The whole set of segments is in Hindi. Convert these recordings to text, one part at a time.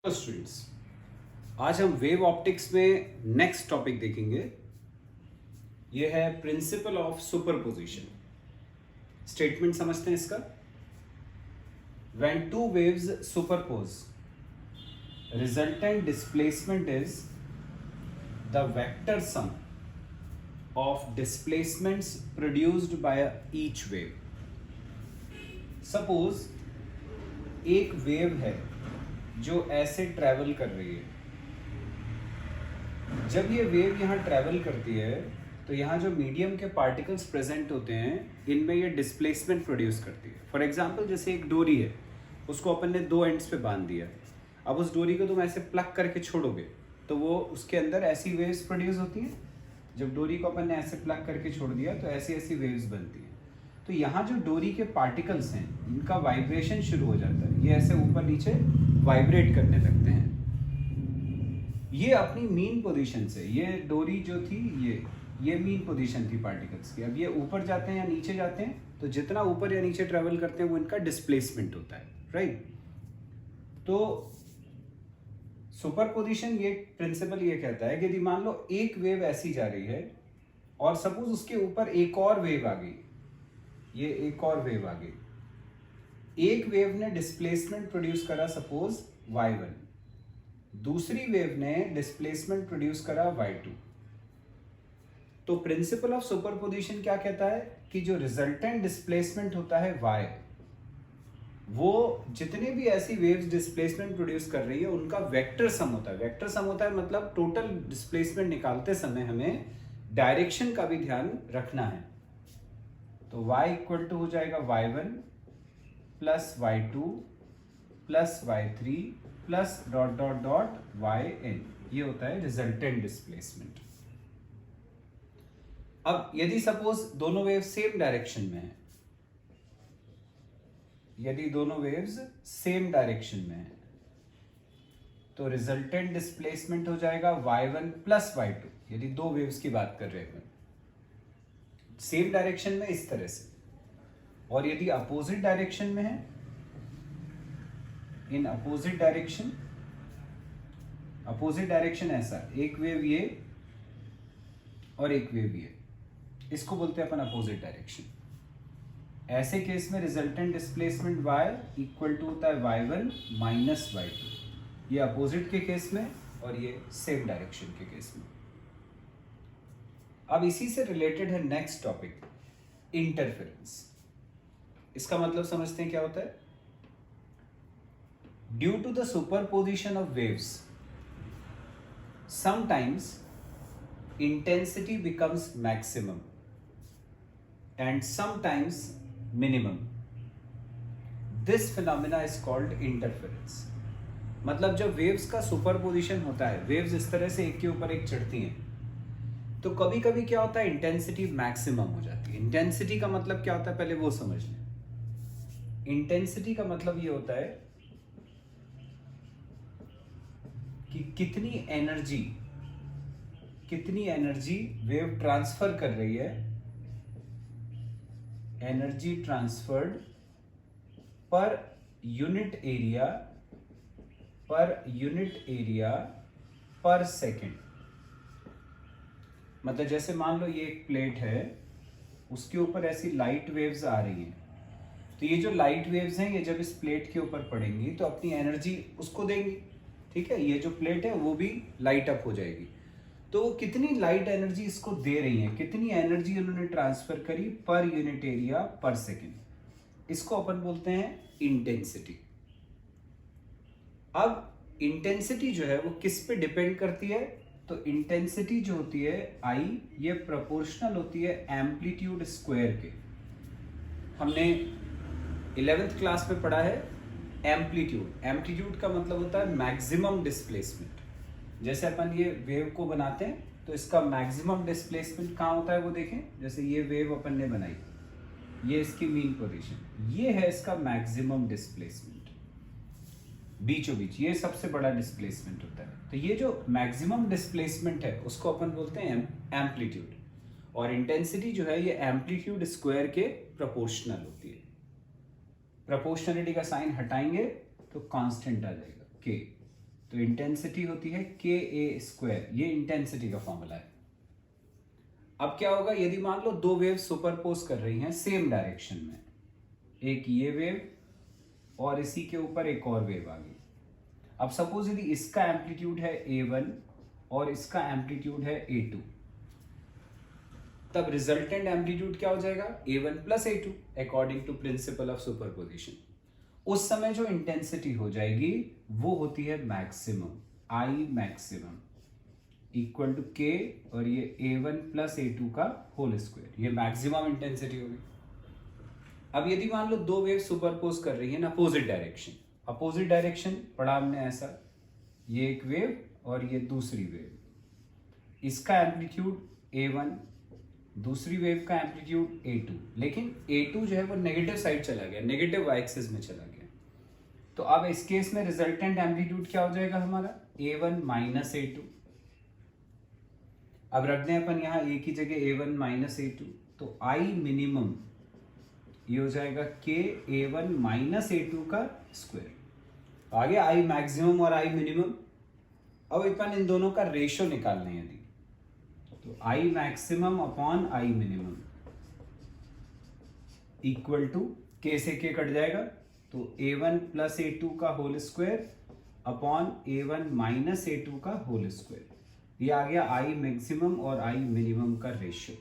हेलो स्टूडेंट्स, आज हम वेव ऑप्टिक्स में नेक्स्ट टॉपिक देखेंगे। यह है प्रिंसिपल ऑफ सुपरपोजिशन। स्टेटमेंट समझते हैं इसका। When two waves superpose, resultant displacement is the vector sum of displacements produced by each wave. Suppose एक वेव है जो ऐसे ट्रैवल कर रही है। जब ये वेव यहाँ ट्रैवल करती है तो यहाँ जो मीडियम के पार्टिकल्स प्रेजेंट होते हैं, इनमें ये डिस्प्लेसमेंट प्रोड्यूस करती है। फॉर एग्जांपल, जैसे एक डोरी है, उसको अपन ने दो एंड्स पे बांध दिया। अब उस डोरी को तुम ऐसे प्लग करके छोड़ोगे तो वो उसके अंदर ऐसी वेव्स प्रोड्यूस होती हैं। जब डोरी को अपन ने ऐसे प्लग करके छोड़ दिया तो ऐसी ऐसी वेव्स बनती हैं। तो यहाँ जो डोरी के पार्टिकल्स हैं, इनका वाइब्रेशन शुरू हो जाता है। ये ऐसे ऊपर नीचे वाइब्रेट करने लगते हैं। ये अपनी मीन पोजीशन से, ये डोरी जो थी ये मीन पोजीशन थी पार्टिकल्स की। अब ये ऊपर जाते हैं या नीचे जाते हैं, तो जितना ऊपर या नीचे ट्रेवल करते हैं वो इनका डिस्प्लेसमेंट होता है, राइट। तो सुपरपोजिशन ये प्रिंसिपल ये कहता है कि यदि मान लो एक वेव ऐसी जा रही है और सपोज उसके ऊपर एक और वेव आ गई, ये एक और वेव आ गई। एक वेव ने डिस्प्लेसमेंट प्रोड्यूस करा सपोज y1, दूसरी वेव ने डिस्प्लेसमेंट प्रोड्यूस करा y2। तो प्रिंसिपल ऑफ सुपरपोजिशन क्या कहता है कि जो रिजल्टेंट डिस्प्लेसमेंट होता है y, वो जितने भी ऐसी वेव्स डिस्प्लेसमेंट प्रोड्यूस कर रही है उनका वेक्टर सम होता है। वेक्टर सम होता है मतलब टोटल डिस्प्लेसमेंट निकालते समय हमें डायरेक्शन का भी ध्यान रखना है। तो y इक्वल टू हो जाएगा y1 plus y2 plus y3 plus dot dot dot yn। ये होता है रिजल्टेंट डिस्प्लेसमेंट। अब यदि सपोज दोनों वेव सेम डायरेक्शन में है, यदि दोनों वेव्स सेम डायरेक्शन में है तो रिजल्टेंट डिस्प्लेसमेंट हो जाएगा y1 प्लस y2। यदि दो वेव्स की बात कर रहे हैं सेम डायरेक्शन में इस तरह से, और यदि अपोजिट डायरेक्शन में है, इन अपोजिट डायरेक्शन ऐसा, एक वेव ये और एक वेव ये, इसको बोलते हैं अपन अपोजिट डायरेक्शन। ऐसे केस में resultant displacement y equal to होता है y1 माइनस y2। ये अपोजिट के केस में और ये सेम डायरेक्शन के केस में। अब इसी से रिलेटेड है नेक्स्ट टॉपिक, इंटरफेरेंस। इसका मतलब समझते हैं क्या होता है। Due to the superposition of waves, sometimes intensity becomes maximum and sometimes minimum. This phenomena is called interference. मतलब जब वेव्स का सुपरपोजिशन होता है, वेव्स इस तरह से एक के ऊपर एक चढ़ती हैं, तो कभी कभी क्या होता है, इंटेंसिटी मैक्सिमम हो जाती है। इंटेंसिटी का मतलब क्या होता है पहले वो समझ लें। इंटेंसिटी का मतलब ये होता है कि कितनी एनर्जी वेव ट्रांसफर कर रही है, energy transferred per unit area पर सेकेंड। मतलब जैसे मान लो ये एक प्लेट है, उसके ऊपर ऐसी लाइट वेव्स आ रही हैं, तो ये जो लाइट वेव्स हैं ये जब इस प्लेट के ऊपर पड़ेंगी तो अपनी एनर्जी उसको देंगी, ठीक है। ये जो प्लेट है वो भी लाइट अप हो जाएगी। तो कितनी लाइट एनर्जी इसको दे रही है, कितनी एनर्जी उन्होंने ट्रांसफर करी पर यूनिट एरिया पर सेकेंड, इसको अपन बोलते हैं इंटेंसिटी। अब इंटेंसिटी जो है वो किस पे डिपेंड करती है, तो इंटेंसिटी जो होती है I, ये प्रोपोर्शनल होती है एम्पलीट्यूड स्क्वायर के। हमने 11th क्लास में पढ़ा है एम्पलीट्यूड का मतलब होता है मैक्सिमम डिस्प्लेसमेंट। जैसे अपन ये वेव को बनाते हैं तो इसका मैक्सिमम डिस्प्लेसमेंट कहाँ होता है वो देखें। जैसे ये वेव अपन ने बनाई, ये इसकी मीन पोजीशन, ये है इसका मैक्सिमम डिस्प्लेसमेंट, बीचों बीच ये सबसे बड़ा डिस्प्लेसमेंट होता है। तो ये जो मैक्सिमम डिस्प्लेसमेंट है उसको अपन बोलते हैं एम्पलीट्यूड, और इंटेंसिटी जो है ये एम्पलीट्यूड स्क्वायर के प्रोपोर्शनल होती है। प्रोपोर्शनलिटी का साइन हटाएंगे तो कांस्टेंट आ जाएगा k। तो इंटेंसिटी होती है के ए स्क्वायर, ये इंटेंसिटी का फॉर्मूला है। अब क्या होगा, यदि मान लो दो वेव सुपरपोज कर रही हैं सेम डायरेक्शन में, एक ये वेव और इसी के ऊपर एक और वेव आ गई। अब सपोज यदि इसका एम्पलीट्यूड है A1 और इसका एम्पलीट्यूड है A2, तब रिजल्टेंट एम्पलीट्यूड क्या हो जाएगा, A1 plus A2 according to principle of superposition. उस समय जो इंटेंसिटी हो जाएगी वो होती है maximum, I maximum equal to K और ये A1 प्लस A2 का होल स्क्वायर, ये मैक्सिमम इंटेंसिटी होगी। अब यदि मान लो दो वेव सुपरपोज कर रही है ना अपोजिट डायरेक्शन, अपोजिट डायरेक्शन पढ़ा हमने ऐसा, ये एक वेव और ये दूसरी वेव, इसका एम्पलीट्यूड A1, दूसरी वेव का एम्पलीट्यूड A2, लेकिन A2 जो है वो नेगेटिव साइड चला गया, नेगेटिव वाई एक्सिस में चला गया। तो अब इस केस में रिजल्टेंट एम्पलीट्यूड क्या हो जाएगा हमारा, A1 माइनस A2। अब रख दें अपन यहाँ A की जगह A1 माइनस A2, तो I मिनिमम ये हो जाएगा K A1 माइनस A2 का स्क्वायर। आगे I मैक्सिमम और I मिनिमम। अब अपन इन दोनों का रेशो निकालने यदि, तो I maximum upon I minimum equal to K से K कट जाएगा, तो A1 प्लस A2 का whole square upon A1 minus A2 का होल स्क्वायर। ये आ गया I मैक्सिमम और I मिनिमम का रेशियो।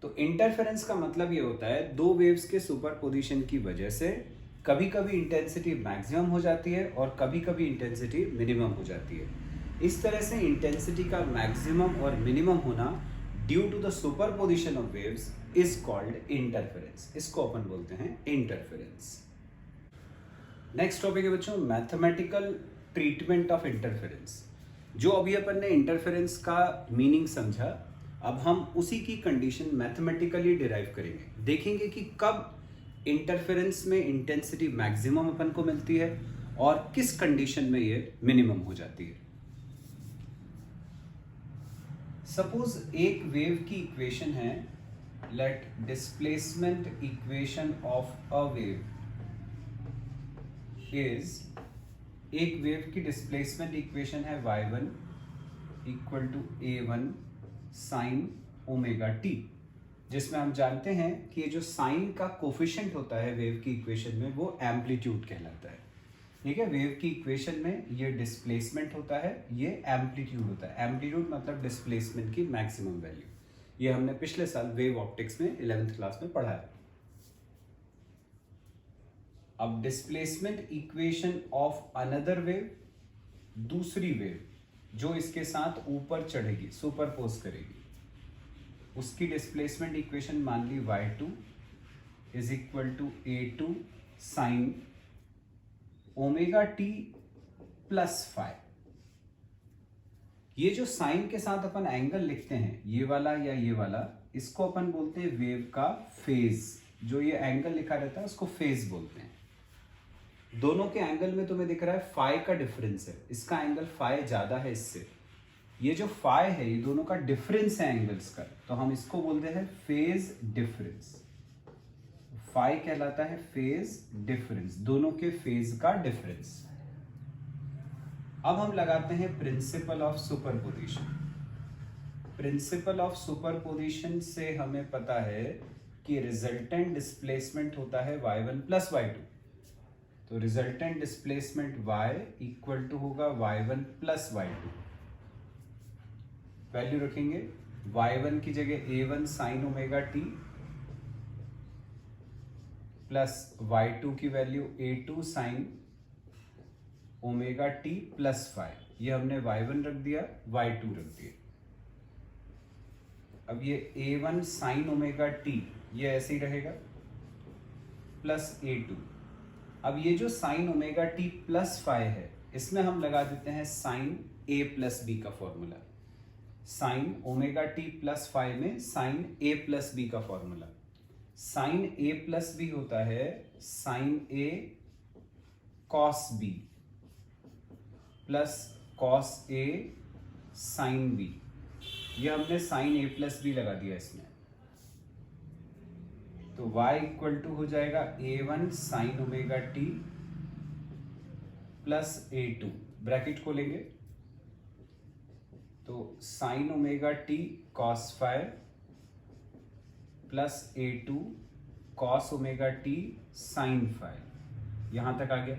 तो इंटरफेरेंस का मतलब ये होता है दो वेव्स के सुपरपोजिशन की वजह से कभी कभी इंटेंसिटी मैक्सिमम हो जाती है और कभी कभी इंटेंसिटी मिनिमम हो जाती है। इस तरह से इंटेंसिटी का मैक्सिमम और मिनिमम होना due to the superposition of waves is called interference. इसको अपन बोलते हैं इंटरफेरेंस। नेक्स्ट टॉपिक है बच्चों मैथमेटिकल ट्रीटमेंट ऑफ इंटरफेरेंस। जो अभी अपन ने इंटरफेरेंस का मीनिंग समझा, अब हम उसी की कंडीशन मैथमेटिकली डिराइव करेंगे। देखेंगे कि कब इंटरफेरेंस में इंटेंसिटी मैक्सिमम अपन को मिलती है और किस कंडीशन में ये मिनिमम हो जाती है। सपोज एक वेव की इक्वेशन है, let displacement equation of a wave is, एक वेव की डिस्प्लेसमेंट इक्वेशन है y1 equal to A1 sine omega t, जिसमें हम जानते हैं कि ये जो साइन का कोफिशिएंट होता है वेव की इक्वेशन में वो एम्पलीट्यूड कहलाता है। ठीक है, वेव की इक्वेशन में ये डिस्प्लेसमेंट होता है, ये एम्पलीट्यूड होता है। एम्पलीट्यूड मतलब डिस्प्लेसमेंट की मैक्सिमम वैल्यू। ये हमने पिछले साल वेव ऑप्टिक्स में 11th क्लास में पढ़ा है। अब displacement equation of another wave, दूसरी वेव जो इसके साथ ऊपर चढ़ेगी, सुपरपोज करेगी, उसकी डिस्प्लेसमेंट इक्वेशन मान ली y2 is equal to A2 sine omega T plus phi. ये जो साइन के साथ अपन एंगल लिखते हैं, ये वाला या ये वाला, इसको अपन बोलते हैं वेव का फेज। जो ये एंगल लिखा रहता है उसको फेज बोलते हैं। दोनों के एंगल में तुम्हें दिख रहा है फाई का डिफरेंस है, इसका एंगल फाई ज्यादा है इससे। ये जो फाई है ये दोनों का डिफरेंस है एंगल्स का, तो हम इसको बोलते हैं फेज डिफरेंस। फाई कहलाता है फेज डिफरेंस, दोनों के फेज का डिफरेंस। अब हम लगाते हैं principal of superposition. Principal of superposition से हमें पता है कि रिजल्टेंट डिस्प्लेसमेंट होता है y1 प्लस y2। तो resultant displacement y equal to होगा y1 प्लस y2। वैल्यू रखेंगे y1 की जगह A1 sine omega T plus y2 की value A2 sine omega T plus phi. ये हमने y1 रख दिया, y2 रख दिया। अब ये A1 साइन ओमेगा टी ये ऐसे ही रहेगा प्लस A2। अब ये जो sine omega T plus phi है, इसमें हम लगा देते हैं साइन A प्लस बी का formula. Sine omega T plus phi में साइन A प्लस बी का formula. Sine A plus B होता है sine A cos B plus cos A sine B. ये हमने साइन A प्लस बी लगा दिया इसमें, तो y इक्वल टू हो जाएगा A1 sine omega T plus A2। Bracket खोलेंगे तो sine omega T cos five plus A2 cos omega T sine phi, यहां तक आ गया।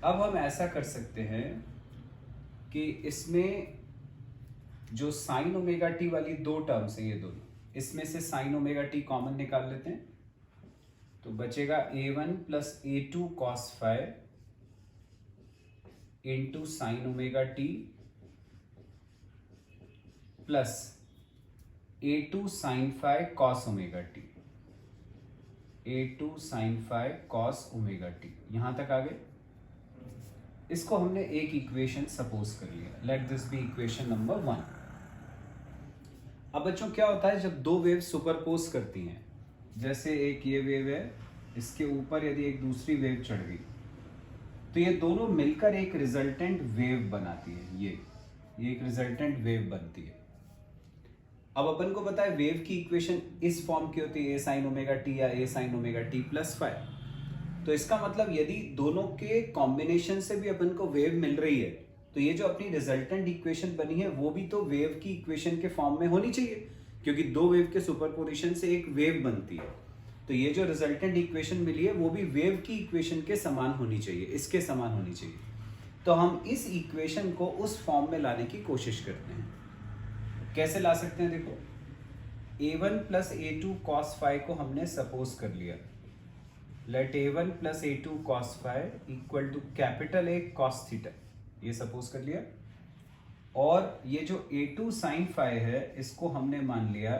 अब हम ऐसा कर सकते हैं कि इसमें जो साइन ओमेगा टी वाली दो टर्म्स हैं, ये दोनों, इसमें से साइन ओमेगा टी कॉमन निकाल लेते हैं तो बचेगा A1 plus A2 cos phi into sine omega T plus A2 sine phi cos omega t, A2 sine phi cos omega t, यहां तक आ गए। इसको हमने एक इक्वेशन सपोज कर लिया, let this be equation number 1। अब बच्चों क्या होता है जब दो वेव सुपरपोज करती हैं, जैसे एक ये वेव है, इसके ऊपर यदि एक दूसरी वेव चढ़ गई तो ये दोनों मिलकर एक रिजल्टेंट वेव बनाती है। ये एक रिजल्टेंट वेव बनती है। अब अपन को पता है वेव की इक्वेशन इस फॉर्म की होती है, ए साइन ओमेगा टी या A sine omega T plus five. तो इसका मतलब यदि दोनों के कॉम्बिनेशन से भी अपन को वेव मिल रही है तो ये जो अपनी रिजल्टेंट इक्वेशन बनी है वो भी तो वेव की इक्वेशन के फॉर्म में होनी चाहिए, क्योंकि दो वेव के सुपरपोजिशन से एक वेव बनती है। तो ये जो रिजल्टेंट इक्वेशन मिली है वो भी वेव की इक्वेशन के समान होनी चाहिए, इसके समान होनी चाहिए। तो हम इस इक्वेशन को उस फॉर्म में लाने की कोशिश करते हैं। कैसे ला सकते हैं? देखो, A1 plus A2 cos five को हमने सपोज कर लिया, let A1 plus A2 cos phi equal to capital A cos theta, ये सपोज कर लिया। और ये जो A2 साइन फाइव है इसको हमने मान लिया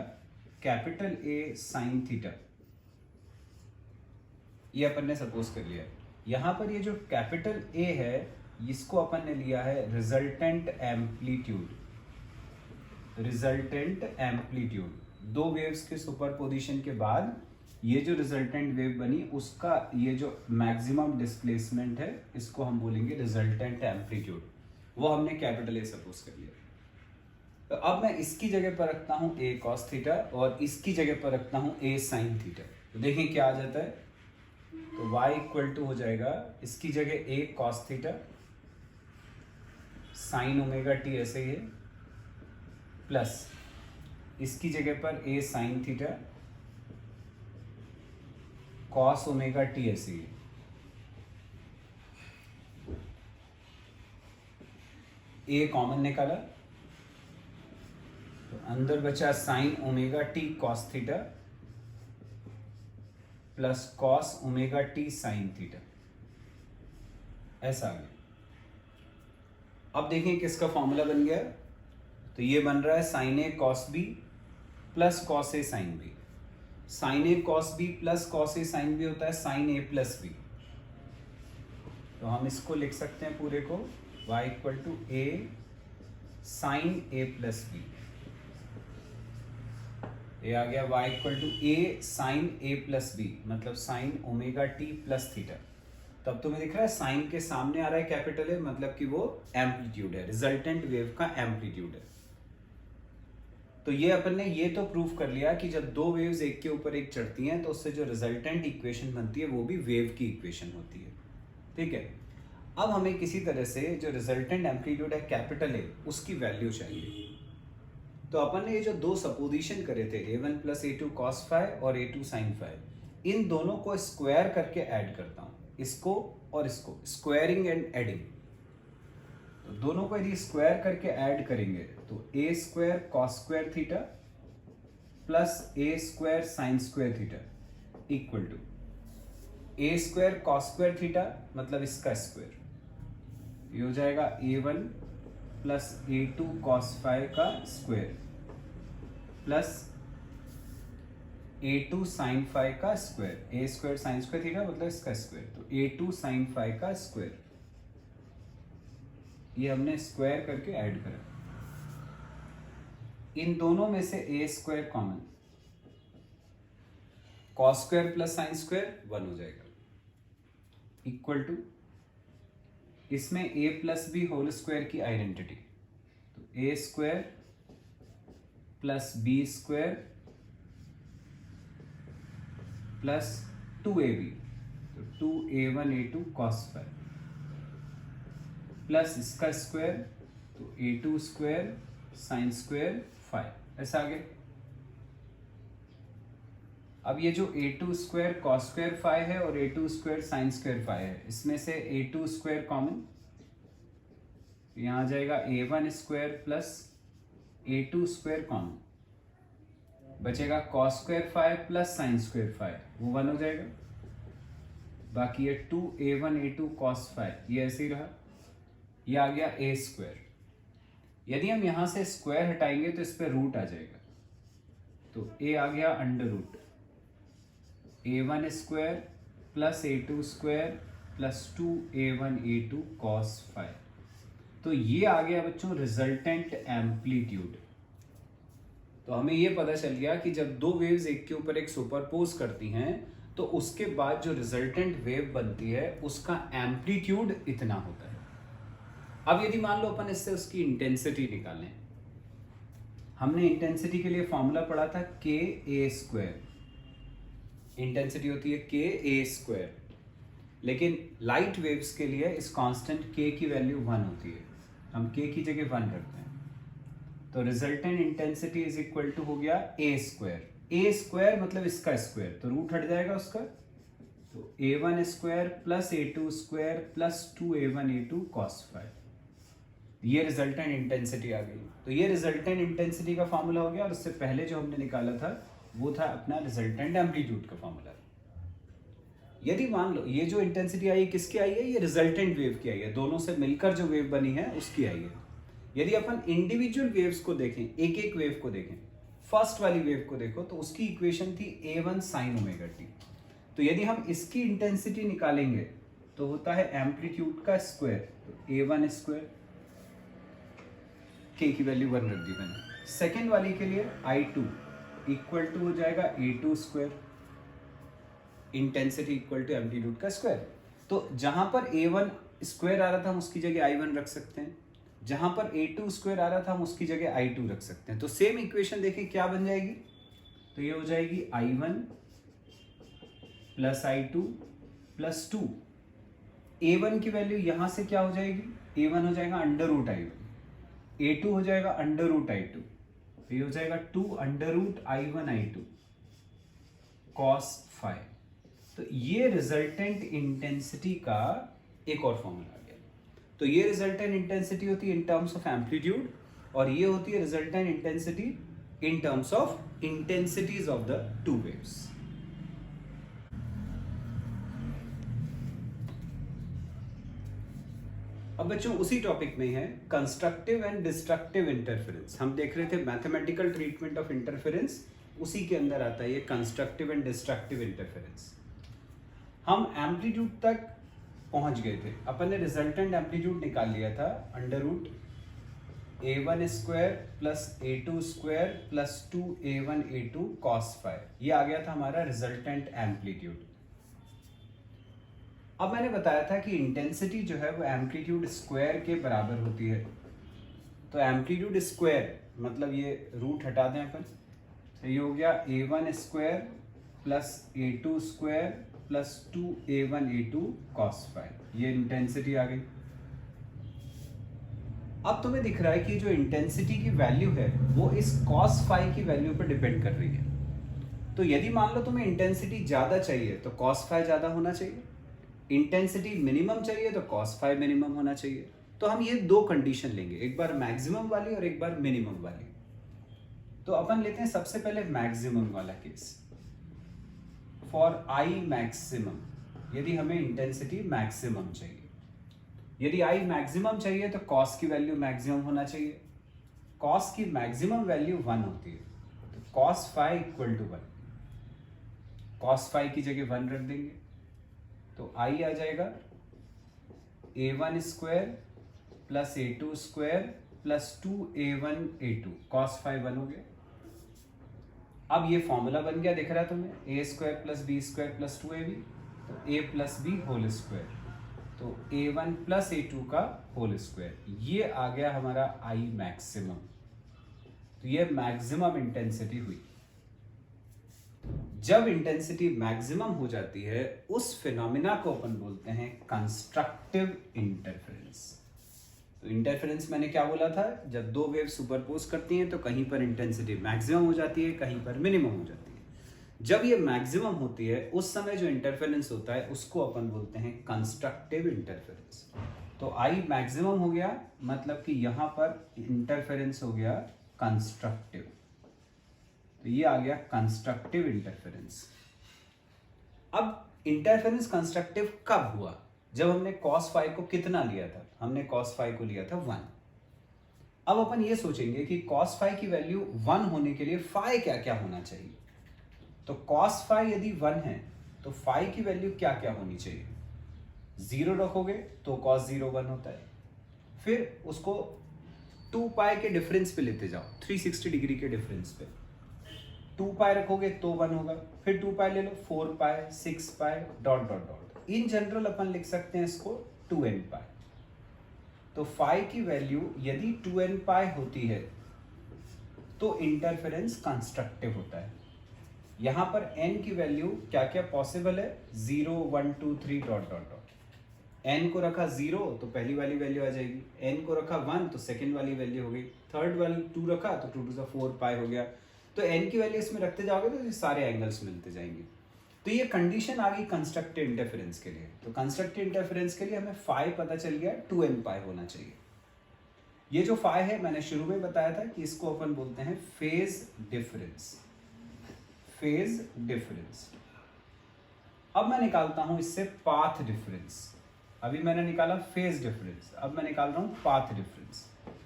कैपिटल A साइन थीटा, ये अपन ने सपोज कर लिया। यहां पर ये जो कैपिटल A है इसको अपन ने लिया है रिजल्टेंट एम्पलीट्यूड। रिजल्टेंट एम्पलीट्यूड, दो वेव्स के सुपरपोजिशन के बाद ये जो रिजल्टेंट वेव बनी उसका ये जो मैक्सिमम डिस्प्लेसमेंट है इसको हम बोलेंगे रिजल्टेंट एम्पलीट्यूड, वो हमने कैपिटल ए सपोज कर लिया। तो अब मैं इसकी जगह पर रखता हूं ए कॉस थीटा और इसकी जगह पर रखता हूं ए साइन थीटा। तो देखें क्या आ जाता है, तो y इक्वल टू हो जाएगा इसकी जगह A cos theta sine omega T ऐसे ही है, प्लस इसकी जगह पर A sine theta cos omega T ऐसे ही है। ए कॉमन निकाला तो अंदर बचा sine omega T cos theta plus cos omega T sine theta, ऐसा आ गया। अब देखें किसका फॉर्मूला बन गया, तो ये बन रहा है sign A cos B plus cos A sine B. Sign A cos B plus cos A sine B होता है साइन ए प्लस बी। तो हम इसको लिख सकते हैं पूरे को y equal to A sine A plus B. ये आ गया y equal to A sine A plus B, मतलब sine omega T plus theta. तब तुम्हें दिख रहा है साइन के सामने आ रहा है कैपिटल ए, मतलब कि वो एम्पलीट्यूड है, रिजल्टेंट वेव का एम्पलीट्यूड है। तो ये अपन ने ये तो प्रूव कर लिया कि जब दो वेव्स एक के ऊपर एक चढ़ती हैं तो उससे जो रिजल्टेंट इक्वेशन बनती है वो भी वेव की इक्वेशन होती है। ठीक है, अब हमें किसी तरह से जो रिजल्टेंट एम्पलीट्यूड है कैपिटल ए उसकी वैल्यू चाहिए। तो अपन ने ये जो दो सपोजिशन करे थे A1 plus A2 cos five और A2 साइन फाइव, इन दोनों को स्क्वायर करके ऐड करता हूं, इसको और इसको, स्क्वायरिंग एंड एडिंग। तो दोनों को यदि स्क्वायर करके ऐड करेंगे तो a square cos square theta plus a square sine square theta equal to a square cos square theta, मतलब इसका स्क्वायर, ये हो जाएगा A1 plus A2 cos five का square plus A2 sine five का square, a square sine square theta मतलब इसका स्क्वायर, तो A2 साइन फाइव का स्क्वायर, ये हमने स्क्वायर करके ऐड करा। इन दोनों में से a square common, cos square plus sine square 1 हो जाएगा, इक्वल टू इसमें a plus b whole square की आइडेंटिटी, तो a square plus B square plus 2ab, तो 2a1 a2 cos five. Plus इसका स्क्वायर, तो A2 square sine square five, ऐसा आ गया। अब ये जो A2 square cos square five है और A2 square sine square five है, इसमें से A2 स्क्वायर कॉमन, यहाँ आ जाएगा A1 square plus A2 square common, बचेगा cos square five plus sine square five, वो 1 हो जाएगा। बाकी ये 2A1 A2 कॉस फाइव, ये ऐसे ही रहा। ये आ गया A स्क्वायर। यदि हम यहां से स्क्वायर हटाएंगे तो इस पर रूट आ जाएगा, तो A आ गया under root A1 square plus A2 square plus 2A1 A2 cos phi. तो ये आ गया बच्चों रिजल्टेंट एम्पलीट्यूड। तो हमें ये पता चल गया कि जब दो वेव्स एक के ऊपर एक सुपरपोज करती हैं तो उसके बाद जो रिजल्टेंट वेव बनती है उसका एम्पलीट्यूड इतना होता है। अब यदि मान लो अपन इससे उसकी इंटेंसिटी निकालें, हमने इंटेंसिटी के लिए फॉर्मूला पढ़ा था के ए स्क्वायर, इंटेंसिटी होती है के ए स्क्वायर, लेकिन लाइट वेव्स के लिए इस कांस्टेंट के की वैल्यू 1 होती है, हम के की जगह 1 रखते हैं, तो resultant intensity is equal to हो गया ए स्क्वायर। ए स्क्वायर मतलब इसका स्क्वायर, तो रूट हट जाएगा उसका, तो A1 square plus A2 square plus 2A1 A2 cos phi, ये रिजल्टेंट इंटेंसिटी आ गई। तो ये रिजल्टेंट इंटेंसिटी का फॉर्मूला हो गया, और उससे पहले जो हमने निकाला था वो था अपना रिजल्टेंट एम्पलीट्यूड का फॉर्मूला। यदि मान लो ये जो इंटेंसिटी आई किसकी आई है, ये रिजल्टेंट वेव की आई है, दोनों से मिलकर जो वेव बनी है उसकी आई है। यदि अपन इंडिविजुअल वेव्स को देखें, एक एक वेव को देखें, फर्स्ट वाली वेव को देखो तो उसकी इक्वेशन थी A1 साइन ओमेगा टी। तो यदि हम इसकी इंटेंसिटी निकालेंगे तो होता है एम्पलीट्यूड का स्क्वायर, तो A1 स्क्वायर, के की वैल्यू 1 रख दी मैंने। सेकेंड वाली के लिए I2 इक्वल टू हो जाएगा A2 square, intensity equal to amplitude का स्क्वायर। तो जहां पर A1 स्क्वायर आ रहा था हम उसकी जगह I1 रख सकते हैं, जहां पर A2 स्क्वायर आ रहा था हम उसकी जगह I2 रख सकते हैं। तो सेम इक्वेशन देखिए क्या बन जाएगी, तो ये हो जाएगी I1 plus I2 plus 2। A1 की वैल्यू यहां से क्या हो जाएगी, A1 हो जाएगा अंडर रूट I1, A2 हो जाएगा अंडर रूट I2, तो ये हो जाएगा 2 under root I1 I2 cos phi. तो ये रिजल्टेंट इंटेंसिटी का एक और फॉर्मूला आ गया। तो ये रिजल्टेंट इंटेंसिटी होती है इन टर्म्स ऑफ एम्पलीट्यूड, और ये होती है resultant intensity in terms of intensities of the two waves. अब बच्चों उसी टॉपिक में है कंस्ट्रक्टिव एंड डिस्ट्रक्टिव इंटरफेरेंस। हम देख रहे थे मैथमेटिकल ट्रीटमेंट ऑफ इंटरफेरेंस, उसी के अंदर आता है ये कंस्ट्रक्टिव एंड डिस्ट्रक्टिव इंटरफेरेंस। हम एम्पलीट्यूड तक पहुंच गए थे, अपन ने रिजल्टेंट एम्पलीट्यूड निकाल लिया था under root A1 square plus A2 square plus 2A1 A2 cos phi, ये आ गया था हमारा रिजल्टेंट एम्पलीट्यूड। अब मैंने बताया था कि इंटेंसिटी जो है वो एम्पलीट्यूड स्क्वायर के बराबर होती है, तो एम्पलीट्यूड स्क्वायर मतलब ये रूट हटा दें अपन, तो ये हो गया A1 square plus A2 square plus 2A1 A2 cos phi, ये इंटेंसिटी आ गई। अब तुम्हें दिख रहा है कि जो इंटेंसिटी की वैल्यू है वो इस कॉस फाइव की वैल्यू पर डिपेंड कर रही है। तो यदि मान लो तुम्हें इंटेंसिटी ज्यादा चाहिए तो कॉस फाइव ज्यादा होना चाहिए, इंटेंसिटी मिनिमम चाहिए तो कॉस फाइव मिनिमम होना चाहिए। तो हम ये दो कंडीशन लेंगे, एक बार मैक्सिमम वाली और एक बार मिनिमम वाली। तो अपन लेते हैं सबसे पहले मैक्सिमम वाला केस। फॉर आई मैक्सिमम, यदि हमें इंटेंसिटी मैक्सिमम चाहिए, यदि आई मैक्सिमम चाहिए तो कॉस की वैल्यू मैक्सिमम होना चाहिए। कॉस की मैक्सिमम वैल्यू 1 होती है, तो cos phi equal to 1, cos phi की जगह 1 रख देंगे, तो आई आ जाएगा A1 square plus A2 square plus 2A1 A2 cos five 1 हो गया। अब ये फॉर्मूला बन गया, दिख रहा है तुम्हें, A square plus B square plus 2AB, तो A plus B whole square, तो A1 प्लस A2 का होल स्क्वायर, ये आ गया हमारा I मैक्सिमम। तो ये मैक्सिमम इंटेंसिटी हुई। जब इंटेंसिटी मैक्सिमम हो जाती है उस फिनोमिना को अपन बोलते हैं कंस्ट्रक्टिव इंटरफेरेंस। तो इंटरफेरेंस मैंने क्या बोला था, जब दो वेव सुपरपोज करती हैं तो कहीं पर इंटेंसिटी मैक्सिमम हो जाती है, कहीं पर मिनिमम हो जाती है। जब ये मैक्सिमम होती है उस समय जो इंटरफेरेंस होता है उसको अपन बोलते हैं कंस्ट्रक्टिव इंटरफेरेंस। तो आई मैक्सिमम हो गया, मतलब कि यहां पर इंटरफेरेंस हो गया कंस्ट्रक्टिव, तो ये आ गया कंस्ट्रक्टिव इंटरफेरेंस। अब इंटरफेरेंस कंस्ट्रक्टिव कब हुआ, जब हमने cos फाई को कितना लिया था, हमने cos फाई को लिया था 1। अब अपन ये सोचेंगे कि cos फाई की वैल्यू 1 होने के लिए फाई क्या क्या होना चाहिए। तो cos फाई यदि 1 है तो फाई की वैल्यू क्या क्या होनी चाहिए, 0 रखोगे तो cos 0 1 होता है, फिर उसको 2 पाई के डिफरेंस पे लेते जाओ, 360 डिग्री के डिफरेंस पे 2 पाई रखोगे तो 1 होगा, फिर 2 पाई ले लो, 4 pi 6 pi dot dot dot. In general अपन लिख सकते हैं इसको 2n पाई। तो फाई की वैल्यू यदि 2n पाई होती है तो इंटरफेरेंस कंस्ट्रक्टिव होता है। यहां पर n की वैल्यू क्या क्या पॉसिबल है, 0 1 2 3 डॉट डॉट डॉट। n को रखा 0 तो पहली वाली वैल्यू आ जाएगी, n को रखा 1 तो सेकेंड वाली वैल्यू हो गई, थर्ड वाली 2 रखा तो 2 to the 4 पाई हो गया। तो n की वैल्यू इसमें रखते जाओगे तो ये सारे एंगल्स मिलते जाएंगे। तो ये कंडीशन आ गई कंस्ट्रक्टिव इंटरफेरेंस के लिए। तो कंस्ट्रक्टिव इंटरफेरेंस के लिए हमें फाई पता चल गया 2n पाई होना चाहिए। ये जो फाई है मैंने शुरू में बताया था कि इसको अपन बोलते हैं फेज डिफरेंस, फेज डिफरेंस। अब मैं निकालता हूं इससे पाथ डिफरेंस। अभी मैंने निकाला फेज डिफरेंस, अब मैं निकाल रहा हूं पाथ डिफरेंस।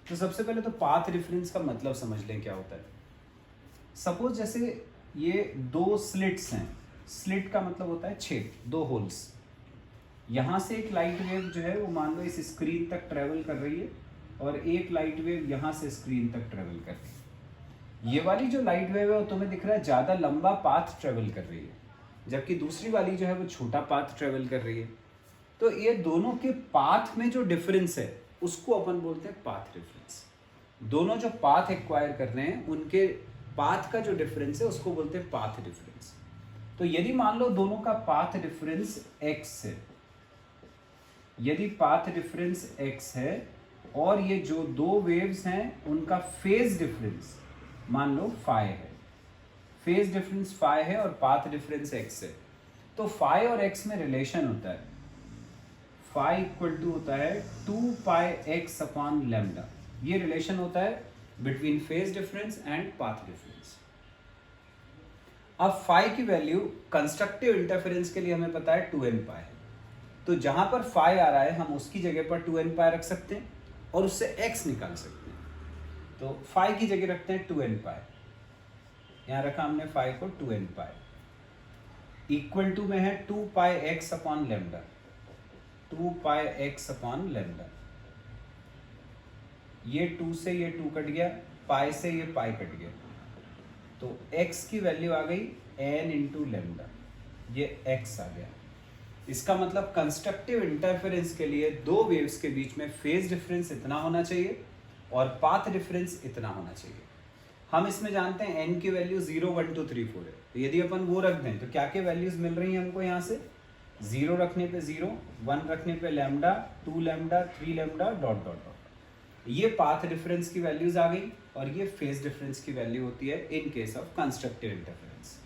तो सबसे पहले तो पाथ डिफरेंस का मतलब समझ लें क्या होता है। सपोज जैसे ये दो स्लिट्स हैं, स्लिट का मतलब होता है छेद, दो होल्स। यहां से एक लाइट वेव जो है वो मान लो इस स्क्रीन तक ट्रेवल कर रही है और एक लाइट वेव यहां से स्क्रीन तक ट्रेवल कर रही है। ये वाली जो लाइट वेव है वो तुम्हें दिख रहा है ज्यादा लंबा पाथ ट्रेवल कर रही है, जबकि दूसरी वाली जो है वो छोटा पाथ ट्रेवल कर रही है। तो ये दोनों के पाथ में जो डिफरेंस है उसको अपन बोलते हैं पाथ डिफरेंस। दोनों जो पाथ एक्वायर कर रहे हैं उनके पाथ का जो डिफरेंस है उसको बोलते हैं पाथ डिफरेंस। तो यदि मान लो दोनों का पाथ डिफरेंस x है, यदि पाथ डिफरेंस x है और ये जो दो वेव्स हैं उनका फेज डिफरेंस मान लो फाई है, फेज डिफरेंस फाई है और पाथ डिफरेंस x है, तो फाई और x में रिलेशन होता है, फाई इक्वल टू होता है 2 पाई x अपॉन लैम्डा। ये रिलेशन होता है between phase difference and path difference. अब फाई की वैल्यू कंस्ट्रक्टिव इंटरफेरेंस के लिए हमें पता है 2n पाई है, तो जहां पर फाई आ रहा है हम उसकी जगह पर 2n पाई रख सकते हैं और उससे x निकाल सकते हैं। तो फाई की जगह रखते हैं 2n पाई, यहां रखा हमने फाई को 2n पाई, इक्वल टू में है 2 pi x upon lambda, 2 pi x upon lambda. ये 2 से ये 2 कट गया, पाई से ये पाई कट गया, तो x की वैल्यू आ गई n इंटू लैम्डा, ये x आ गया। इसका मतलब कंस्ट्रक्टिव इंटरफेरेंस के लिए दो वेव्स के बीच में फेज डिफरेंस इतना होना चाहिए और पाथ डिफरेंस इतना होना चाहिए। हम इसमें जानते हैं n की वैल्यू 0 1 2 3 4 है, तो यदि अपन वो रख दें तो क्या क्या वैल्यूज मिल रही हैं हमको यहाँ से, 0 रखने पे 0, 1 रखने पे lambda, 2 lambda, 3 lambda dot dot dot. ये पाथ डिफरेंस की वैल्यूज आ गई और ये फेज डिफरेंस की वैल्यू होती है in case of constructive interference.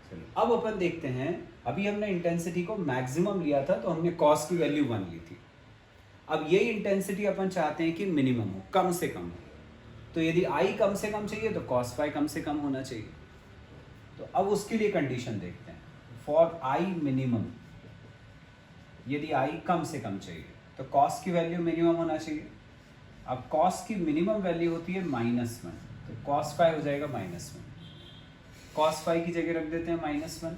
चलो अब अपन देखते हैं, अभी हमने इंटेंसिटी को मैक्सिमम लिया था तो हमने कॉस की वैल्यू 1 ली थी। अब ये इंटेंसिटी अपन चाहते हैं कि मिनिमम हो, कम से कम हो। तो यदि आई कम से कम चाहिए तो कॉस फाई कम से कम होना चाहिए। तो अब उसके लिए कंडीशन देखते हैं, फॉर आई मिनिमम, यदि आई कम से कम चाहिए तो कॉस की वैल्यू मिनिमम होना चाहिए। अब कॉस की मिनिमम वैल्यू होती है -1, तो कॉस फाई हो जाएगा -1, कॉस फाई की जगह रख देते हैं -1,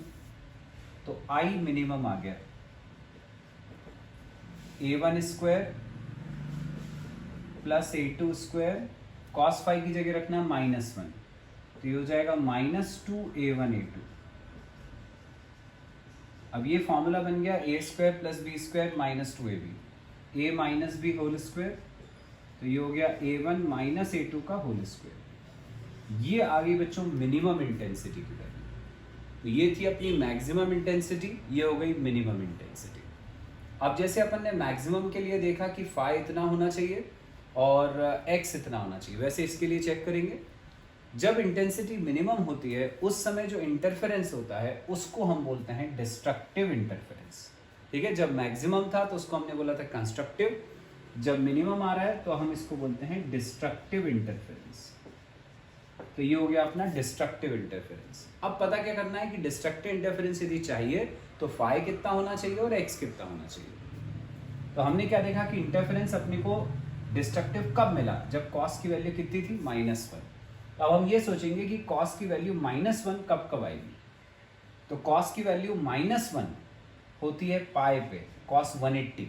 तो आई मिनिमम आ गया a1 square plus a2 square, cos phi की जगह रखना है -1, तो ये हो जाएगा -2a1 a2। अब ये फॉर्मूला बन गया a square plus B square -2ab, a minus B whole square, तो ये हो गया a1 माइनस a2 का होल स्क्वायर। ये आ गई बच्चों मिनिमम इंटेंसिटी की वैल्यू। तो ये थी अपनी मैक्सिमम इंटेंसिटी, ये हो गई मिनिमम इंटेंसिटी। अब जैसे अपन ने मैक्सिमम के लिए देखा कि फाई इतना होना चाहिए और एक्स इतना होना चाहिए, वैसे इसके लिए चेक करेंगे। जब इंटेंसिटी मिनिमम होती है उस समय जो इंटरफेरेंस होता है उसको हम बोलते हैं डिस्ट्रक्टिव इंटरफेरेंस। ठीक है, जब मैक्सिमम था तो उसको हमने बोला था कंस्ट्रक्टिव, जब मिनिमम आ रहा है तो हम इसको बोलते हैं डिस्ट्रक्टिव इंटरफेरेंस। तो ये हो गया अपना डिस्ट्रक्टिव इंटरफेरेंस। अब पता क्या करना है कि डिस्ट्रक्टिव इंटरफेरेंस यदि चाहिए तो फाई कितना होना चाहिए और एक्स कितना होना चाहिए। तो हमने क्या देखा कि इंटरफेरेंस अपने को डिस्ट्रक्टिव कब मिला, जब कॉस की वैल्यू कितनी थी -1। अब हम ये सोचेंगे कि कॉस की वैल्यू -1 कब कब आएगी। तो कॉस की वैल्यू -1 होती है पाई पे, कॉस 180।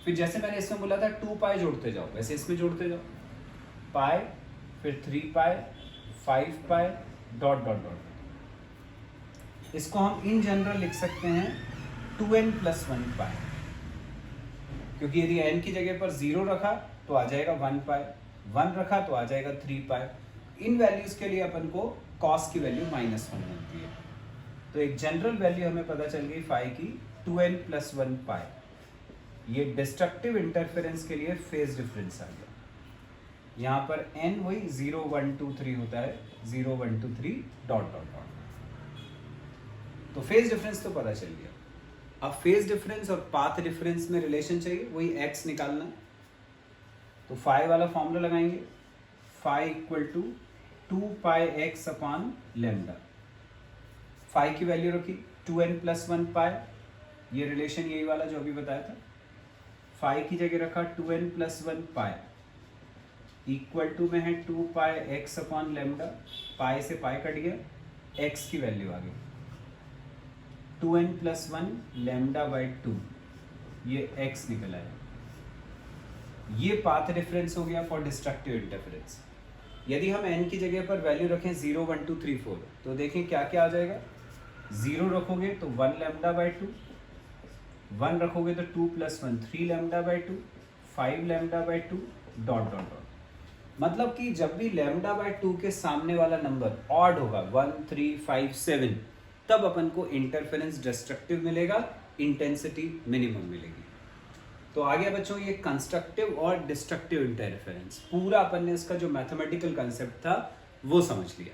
फिर जैसे मैंने इसमें बोला था 2 पाई जोड़ते जाओ, वैसे इसमें जोड़ते जाओ, पाई फिर 3 पाई 5 पाई डॉट डॉट डॉट। इसको हम इन जनरल लिख सकते हैं 2n+1 पाई, क्योंकि यदि n की जगह पर 0 रखा तो आ जाएगा 1 पाई, 1 रखा तो आ जाएगा 3 पाई। इन वैल्यूज के लिए अपन को कॉस की वैल्यू -1 मिलती है। तो एक जनरल वैल्यू हमें पता चल गई फाई की 2n+1 पाई। ये डिस्ट्रक्टिव इंटरफेरेंस के लिए फेज डिफरेंस आ गया। यहाँ पर n वही 0 1 2 3 होता है, 0 1 2 3 डॉट डॉट डॉट। तो फेज डिफरेंस तो पता चल गया। अब फेज डिफरेंस और पाथ डिफरेंस में रिलेशन चाहिए, वही x निकालना। तो फाई वाला फॉर्मूला लगाएंगे, phi equal to 2 pi x upon lambda. Phi की वैल्यू रखी 2n+1 पाई, ये रिलेशन यही वाला जो अभी बताया था। फाई की जगह रखा 2n+1 पाई इक्वल टू में है 2 पाई x अपॉन लेमडा। पाई से पाई कट गया, x की वैल्यू आ गई 2n+1 लेमडा बाई 2, ये x निकल आया। ये पाथ डिफरेंस हो गया फॉर डिस्ट्रक्टिव इंटरफेरेंस। यदि हम n की जगह पर वैल्यू रखें 0 1 2 3 4 तो देखें क्या क्या आ जाएगा। 0 रखोगे तो 1 लेमडा बाई 2, 1 रखोगे तो 2 + 1 3 lambda by 2, 5 lambda by 2 dot dot dot. मतलब कि जब भी लेमडा बाई 2 के सामने वाला नंबर ऑड होगा 1 3 5 7, तब अपन को इंटरफेरेंस डिस्ट्रक्टिव मिलेगा, इंटेंसिटी मिनिमम मिलेगी। तो आ गया बच्चों ये कंस्ट्रक्टिव और डिस्ट्रक्टिव इंटरफेरेंस। पूरा अपन ने इसका जो मैथमेटिकल कंसेप्ट था वो समझ लिया।